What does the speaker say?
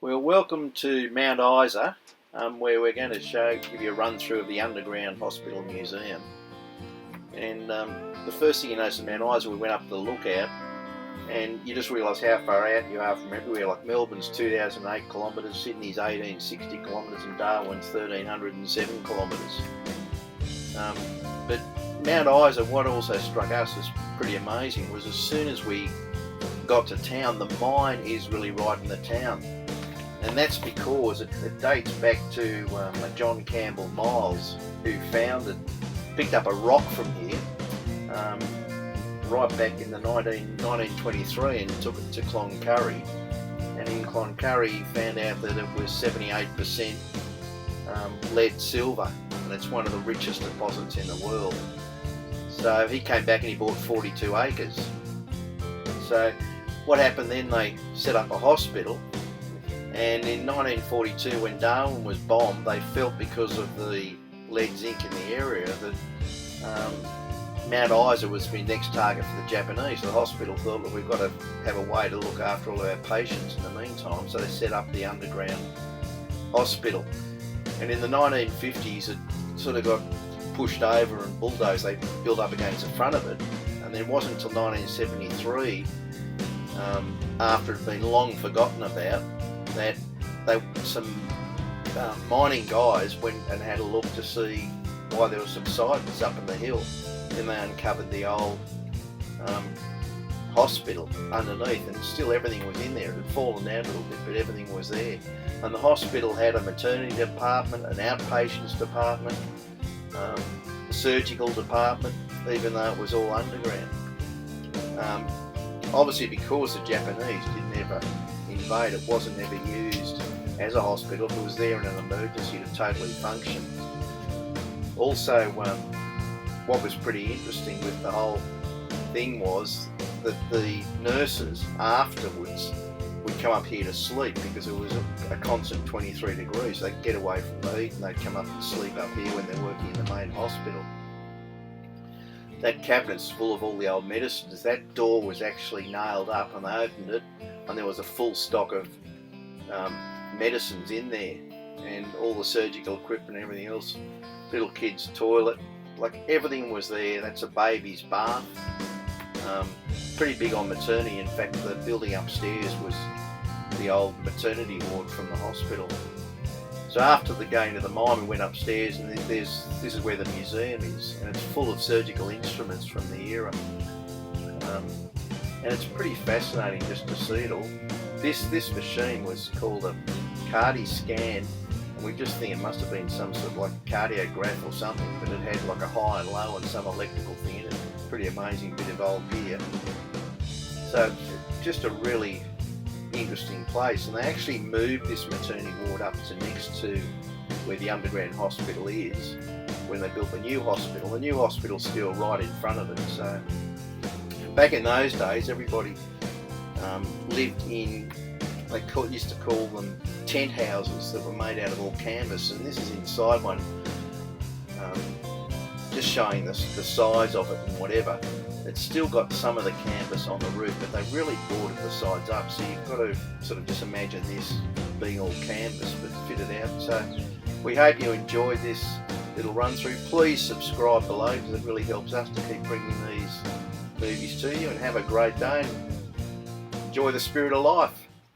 Well, welcome to Mount Isa, where we're going to give you a run through of the underground hospital museum. And the first thing you notice at Mount Isa, we went up to the lookout, and you just realise how far out you are from everywhere. Like Melbourne's 2,008 kilometres, Sydney's 1,860 kilometres, and Darwin's 1,307 kilometres. But Mount Isa, what also struck us as pretty amazing was as soon as we got to town, the mine is really right in the town. And that's because it dates back to John Campbell Miles, who picked up a rock from here right back in the 1923 and took it to Cloncurry. And in Cloncurry he found out that it was 78% lead silver, and it's one of the richest deposits in the world. So he came back and he bought 42 acres. So what happened then, they set up a hospital. And in 1942, when Darwin was bombed, they felt because of the lead zinc in the area that Mount Isa was the next target for the Japanese. So the hospital thought that we've got to have a way to look after all of our patients in the meantime, so they set up the underground hospital. And in the 1950s, it sort of got pushed over and bulldozed. They built up against the front of it, and then it wasn't until 1973, after it had been long forgotten about, that some mining guys went and had a look to see why there was subsidence up in the hill. Then they uncovered the old hospital underneath, and still everything was in there. It had fallen down a little bit, but everything was there. And the hospital had a maternity department, an outpatients department, a surgical department, even though it was all underground. Obviously, because the Japanese didn't ever invade, it wasn't ever used as a hospital. It was there in an emergency to totally function. Also, what was pretty interesting with the whole thing was that the nurses afterwards would come up here to sleep because it was a constant 23 degrees. They'd get away from the heat and they'd come up and sleep up here when they're working in the main hospital. That cabinet's full of all the old medicines. That door was actually nailed up, and they opened it and there was a full stock of medicines in there, and all the surgical equipment and everything else. Little kid's toilet, like everything was there. That's a baby's bath. Pretty big on maternity. In fact, the building upstairs was the old maternity ward from the hospital. So after the going to the mine, we went upstairs, and this is where the museum is, and it's full of surgical instruments from the era. And it's pretty fascinating just to see it all. This machine was called a cardi scan, and we just think it must have been some sort of like cardiograph or something, but it had like a high and low and some electrical thing in it. Pretty amazing bit of old gear. So just a really interesting place, and they actually moved this maternity ward up to next to where the underground hospital is when they built the new hospital. The new hospital's still right in front of it. So back in those days, everybody lived in, used to call them tent houses that were made out of all canvas, and this is inside one, just showing the size of it and whatever. It's still got some of the canvas on the roof, but they really boarded the sides up, so you've got to sort of just imagine this being all canvas but fitted out. So we hope you enjoyed this little run through. Please subscribe below, because it really helps us to keep bringing these movies to you, and have a great day and enjoy the spirit of life.